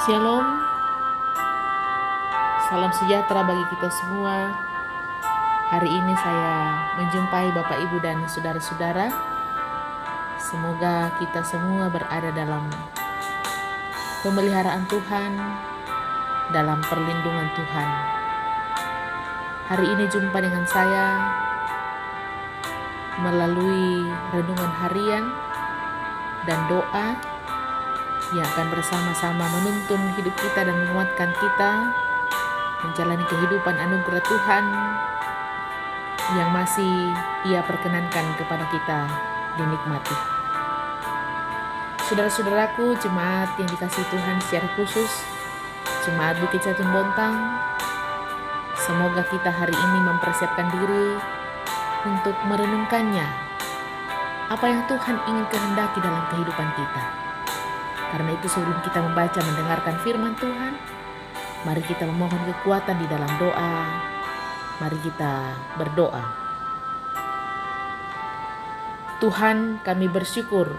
Shalom, salam sejahtera bagi kita semua. Hari ini saya menjumpai Bapak Ibu dan saudara-saudara. Semoga kita semua berada dalam pemeliharaan Tuhan, dalam perlindungan Tuhan. Hari ini jumpa dengan saya melalui renungan harian dan doa yang akan bersama-sama menuntun hidup kita dan menguatkan kita menjalani kehidupan anugerah Tuhan yang masih Ia perkenankan kepada kita dinikmati. Saudara-saudaraku, jemaat yang dikasihi Tuhan secara khusus, jemaat Bukit Zaitun Bontang, semoga kita hari ini mempersiapkan diri untuk merenungkannya, apa yang Tuhan ingin kehendaki dalam kehidupan kita. Karena itu sebelum kita membaca mendengarkan firman Tuhan, mari kita memohon kekuatan di dalam doa. Mari kita berdoa. Tuhan, kami bersyukur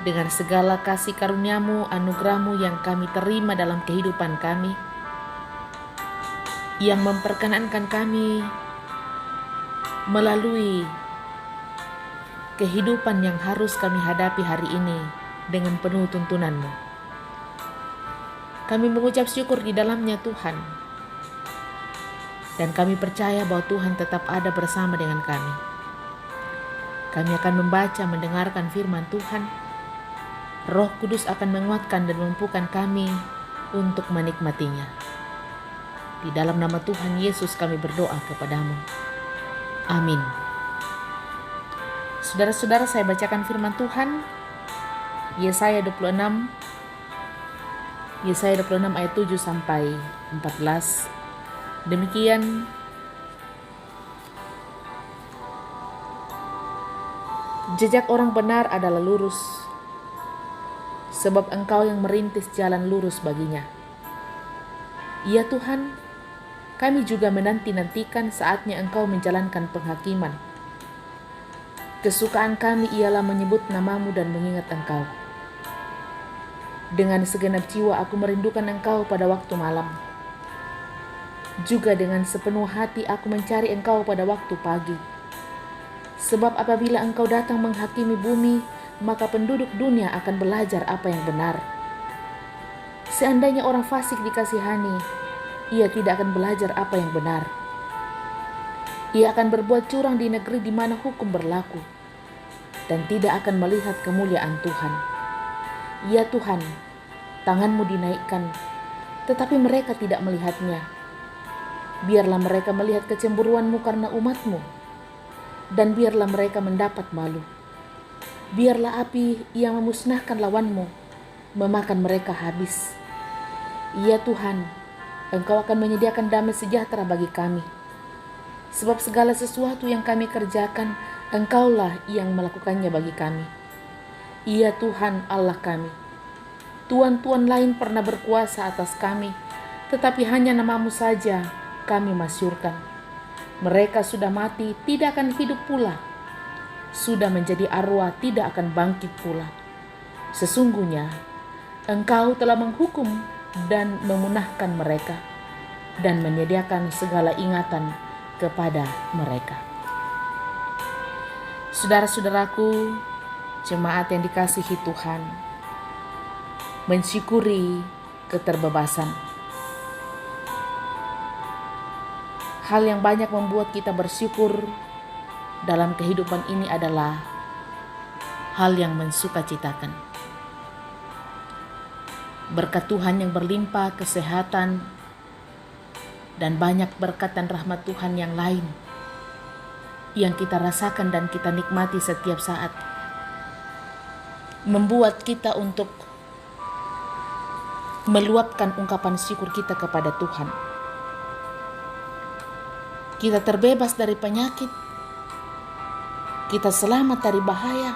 dengan segala kasih karunia-Mu, anugerah-Mu yang kami terima dalam kehidupan kami, yang memperkenankan kami melalui kehidupan yang harus kami hadapi hari ini dengan penuh tuntunan-Mu. Kami mengucap syukur di dalamnya Tuhan. Dan kami percaya bahwa Tuhan tetap ada bersama dengan kami. Kami akan membaca, mendengarkan firman Tuhan. Roh Kudus akan menguatkan dan memampukan kami untuk menikmatinya. Di dalam nama Tuhan Yesus kami berdoa kepadamu. Amin. Saudara-saudara, saya bacakan firman Tuhan. Yesaya 26 ayat 7 sampai 14. Demikian, jejak orang benar adalah lurus, sebab Engkau yang merintis jalan lurus baginya. Ya Tuhan, kami juga menanti-nantikan saatnya Engkau menjalankan penghakiman. Kesukaan kami ialah menyebut nama-Mu dan mengingat Engkau. Dengan segenap jiwa aku merindukan Engkau pada waktu malam. Juga dengan sepenuh hati aku mencari Engkau pada waktu pagi. Sebab apabila Engkau datang menghakimi bumi, maka penduduk dunia akan belajar apa yang benar. Seandainya orang fasik dikasihani, ia tidak akan belajar apa yang benar. Ia akan berbuat curang di negeri di mana hukum berlaku, dan tidak akan melihat kemuliaan Tuhan. Ya Tuhan, tangan-Mu dinaikkan, tetapi mereka tidak melihatnya. Biarlah mereka melihat kecemburuan-Mu karena umat-Mu, dan biarlah mereka mendapat malu. Biarlah api yang memusnahkan lawan-Mu memakan mereka habis. Ya Tuhan, Engkau akan menyediakan damai sejahtera bagi kami. Sebab segala sesuatu yang kami kerjakan, Engkaulah yang melakukannya bagi kami. Ya Tuhan Allah kami, tuan-tuan lain pernah berkuasa atas kami, tetapi hanya nama-Mu saja kami masyurkan. Mereka sudah mati, tidak akan hidup pula. Sudah menjadi arwah, tidak akan bangkit pula. Sesungguhnya Engkau telah menghukum dan memunahkan mereka, dan menyediakan segala ingatan kepada mereka. Saudara-saudaraku, jemaat yang dikasihi Tuhan, mensyukuri keterbebasan. Hal yang banyak membuat kita bersyukur dalam kehidupan ini adalah hal yang mensukacitakan. Berkat Tuhan yang berlimpah, kesehatan, dan banyak berkat dan rahmat Tuhan yang lain yang kita rasakan dan kita nikmati setiap saat, membuat kita untuk meluapkan ungkapan syukur kita kepada Tuhan. Kita terbebas dari penyakit, kita selamat dari bahaya,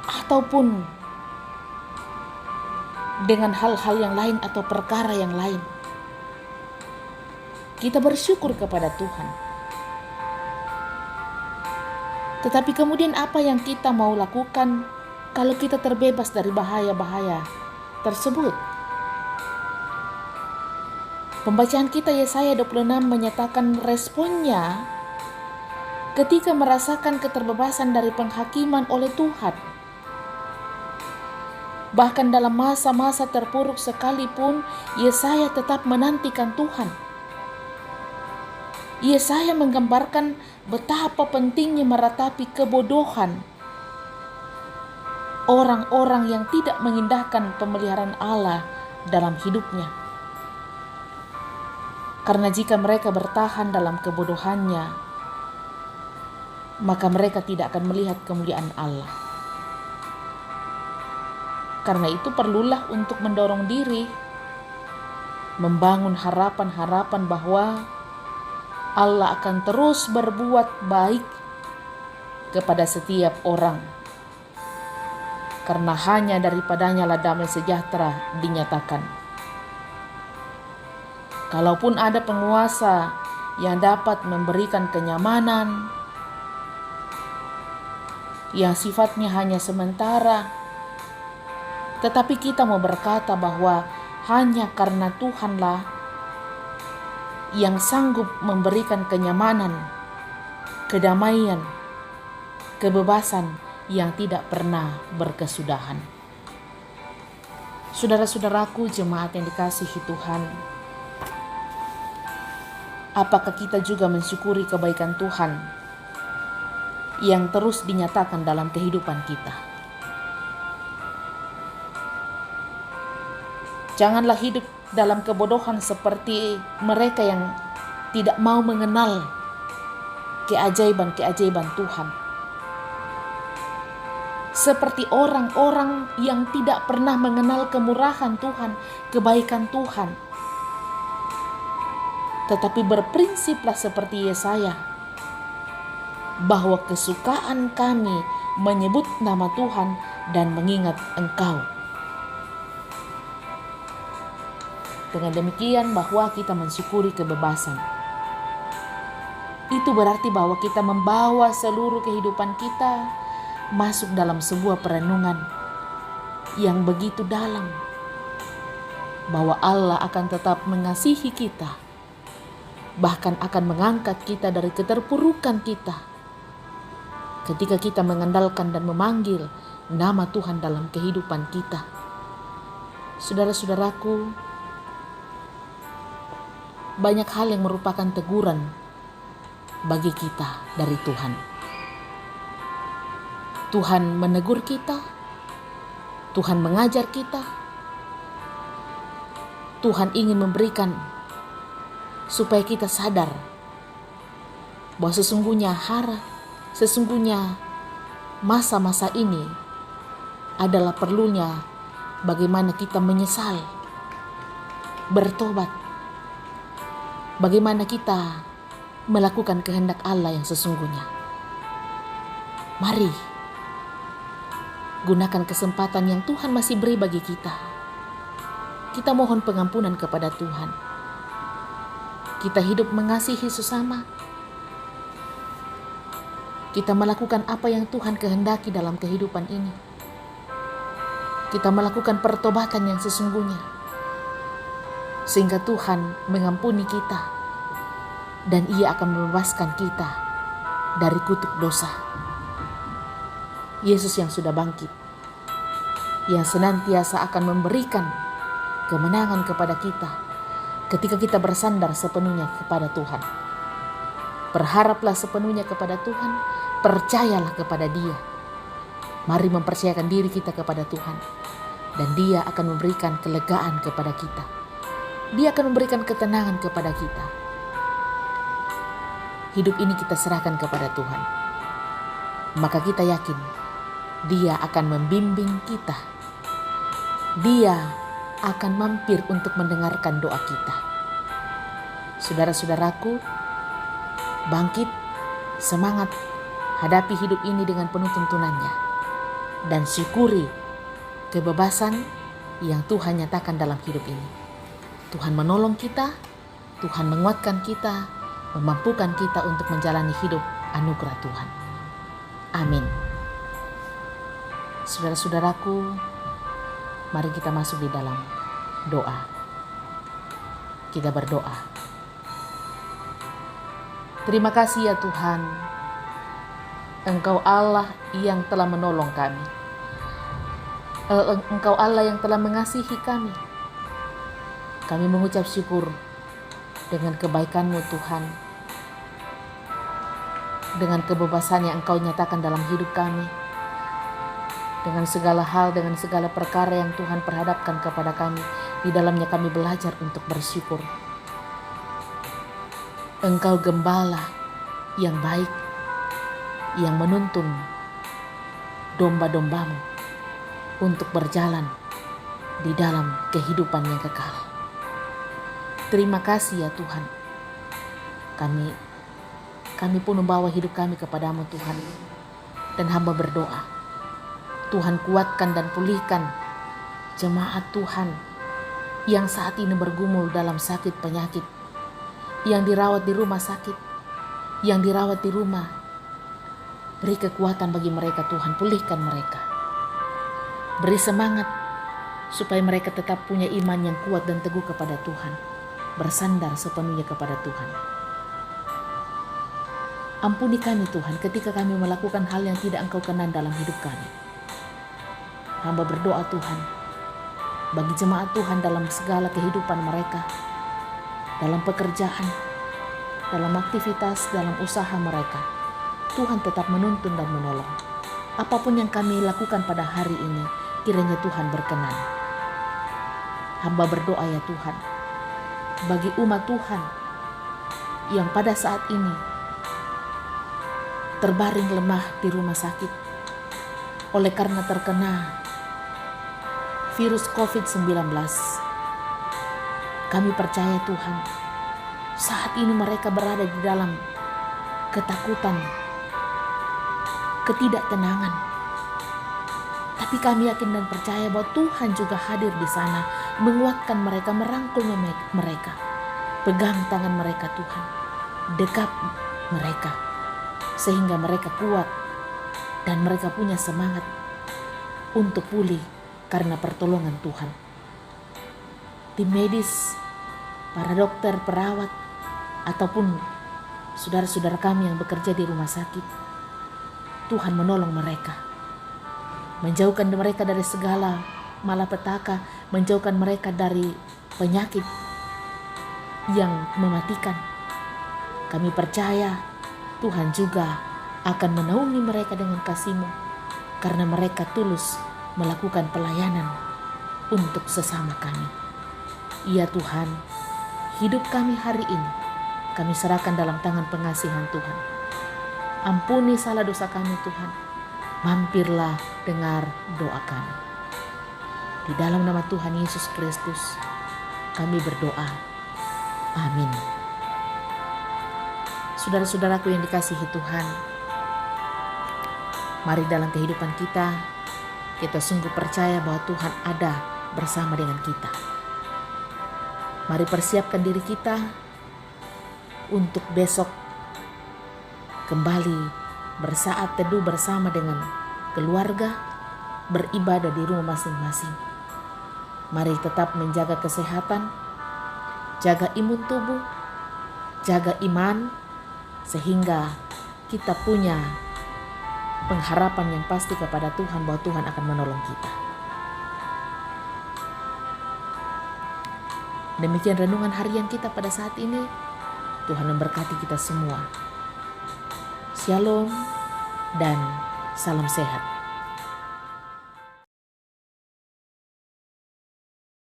ataupun dengan hal-hal yang lain atau perkara yang lain. Kita bersyukur kepada Tuhan. Tetapi kemudian apa yang kita mau lakukan kalau kita terbebas dari bahaya-bahaya tersebut. Pembacaan kita Yesaya 26 menyatakan responnya ketika merasakan keterbebasan dari penghakiman oleh Tuhan. Bahkan dalam masa-masa terpuruk sekalipun, Yesaya tetap menantikan Tuhan. Yesaya menggambarkan betapa pentingnya meratapi kebodohan orang-orang yang tidak mengindahkan pemeliharaan Allah dalam hidupnya. Karena jika mereka bertahan dalam kebodohannya, maka mereka tidak akan melihat kemuliaan Allah. Karena itu perlulah untuk mendorong diri, membangun harapan-harapan bahwa Allah akan terus berbuat baik kepada setiap orang. Karena hanya daripadanya lah damai sejahtera dinyatakan. Kalaupun ada penguasa yang dapat memberikan kenyamanan yang sifatnya hanya sementara, tetapi kita mau berkata bahwa hanya karena Tuhanlah yang sanggup memberikan kenyamanan, kedamaian, kebebasan yang tidak pernah berkesudahan. Saudara-saudaraku, jemaat yang dikasihi Tuhan, apakah kita juga mensyukuri kebaikan Tuhan yang terus dinyatakan dalam kehidupan kita? Janganlah hidup dalam kebodohan seperti mereka yang tidak mau mengenal keajaiban-keajaiban Tuhan. Seperti orang-orang yang tidak pernah mengenal kemurahan Tuhan, kebaikan Tuhan. Tetapi berprinsiplah seperti Yesaya, bahwa kesukaan kami menyebut nama Tuhan dan mengingat Engkau. Dengan demikian bahwa kita mensyukuri kebebasan. Itu berarti bahwa kita membawa seluruh kehidupan kita masuk dalam sebuah perenungan yang begitu dalam, bahwa Allah akan tetap mengasihi kita, bahkan akan mengangkat kita dari keterpurukan kita ketika kita mengandalkan dan memanggil nama Tuhan dalam kehidupan kita. Saudara-saudaraku, banyak hal yang merupakan teguran bagi kita dari Tuhan. Tuhan menegur kita, Tuhan mengajar kita, Tuhan ingin memberikan supaya kita sadar bahwa sesungguhnya masa-masa ini adalah perlunya bagaimana kita menyesal, bertobat, bagaimana kita melakukan kehendak Allah yang sesungguhnya. Mari gunakan kesempatan yang Tuhan masih beri bagi kita. Kita mohon pengampunan kepada Tuhan. Kita hidup mengasihi sesama. Kita melakukan apa yang Tuhan kehendaki dalam kehidupan ini. Kita melakukan pertobatan yang sesungguhnya, sehingga Tuhan mengampuni kita dan Ia akan membebaskan kita dari kutuk dosa. Yesus yang sudah bangkit, yang senantiasa akan memberikan kemenangan kepada kita ketika kita bersandar sepenuhnya kepada Tuhan. Berharaplah sepenuhnya kepada Tuhan, percayalah kepada Dia. Mari mempercayakan diri kita kepada Tuhan, dan Dia akan memberikan kelegaan kepada kita. Dia akan memberikan ketenangan kepada kita. Hidup ini kita serahkan kepada Tuhan. Maka kita yakin Dia akan membimbing kita. Dia akan mampir untuk mendengarkan doa kita. Saudara-saudaraku, bangkit, semangat, hadapi hidup ini dengan penuh tuntunannya, dan syukuri kebebasan yang Tuhan nyatakan dalam hidup ini. Tuhan menolong kita, Tuhan menguatkan kita, memampukan kita untuk menjalani hidup anugerah Tuhan. Amin. Saudara-saudaraku, mari kita masuk di dalam doa. Kita berdoa. Terima kasih ya Tuhan, Engkau Allah yang telah menolong kami. Engkau Allah yang telah mengasihi kami. Kami mengucap syukur dengan kebaikan-Mu Tuhan, dengan kebebasan yang Engkau nyatakan dalam hidup kami, dengan segala hal, dengan segala perkara yang Tuhan perhadapkan kepada kami. Di dalamnya kami belajar untuk bersyukur. Engkau gembala yang baik, yang menuntun domba-dombamu untuk berjalan di dalam kehidupan yang kekal. Terima kasih ya Tuhan. Kami pun membawa hidup kami kepadamu Tuhan. Dan hamba berdoa, Tuhan kuatkan dan pulihkan jemaat Tuhan yang saat ini bergumul dalam sakit penyakit, yang dirawat di rumah sakit, yang dirawat di rumah. Beri kekuatan bagi mereka Tuhan, pulihkan mereka. Beri semangat supaya mereka tetap punya iman yang kuat dan teguh kepada Tuhan, bersandar sepenuhnya kepada Tuhan. Ampuni kami Tuhan ketika kami melakukan hal yang tidak Engkau kenan dalam hidup kami. Hamba berdoa Tuhan, bagi jemaat Tuhan dalam segala kehidupan mereka, dalam pekerjaan, dalam aktivitas, dalam usaha mereka, Tuhan tetap menuntun dan menolong. Apapun yang kami lakukan pada hari ini, kiranya Tuhan berkenan. Hamba berdoa ya Tuhan, bagi umat Tuhan yang pada saat ini terbaring lemah di rumah sakit oleh karena terkena virus COVID-19. Kami percaya Tuhan, saat ini mereka berada di dalam ketakutan, ketidaktenangan. Tapi kami yakin dan percaya bahwa Tuhan juga hadir di sana, menguatkan mereka, merangkul mereka. Pegang tangan mereka Tuhan, dekap mereka, sehingga mereka kuat dan mereka punya semangat untuk pulih karena pertolongan Tuhan. Tim medis, para dokter, perawat, ataupun saudara-saudara kami yang bekerja di rumah sakit, Tuhan menolong mereka, menjauhkan mereka dari segala malapetaka, menjauhkan mereka dari penyakit yang mematikan. Kami percaya Tuhan juga akan menaungi mereka dengan kasih-Mu, karena mereka tulus melakukan pelayanan untuk sesama kami. Ya Tuhan, hidup kami hari ini kami serahkan dalam tangan pengasihan Tuhan. Ampuni salah dosa kami Tuhan. Mampirlah dengar doa kami. Di dalam nama Tuhan Yesus Kristus kami berdoa. Amin. Saudara-saudaraku yang dikasihi Tuhan, mari dalam kehidupan kita sungguh percaya bahwa Tuhan ada bersama dengan kita. Mari persiapkan diri kita untuk besok kembali bersaat teduh bersama dengan keluarga, beribadah di rumah masing-masing. Mari tetap menjaga kesehatan, jaga imun tubuh, jaga iman, sehingga kita punya pengharapan yang pasti kepada Tuhan bahwa Tuhan akan menolong kita. Demikian renungan harian kita pada saat ini. Tuhan memberkati kita semua. Shalom dan salam sehat.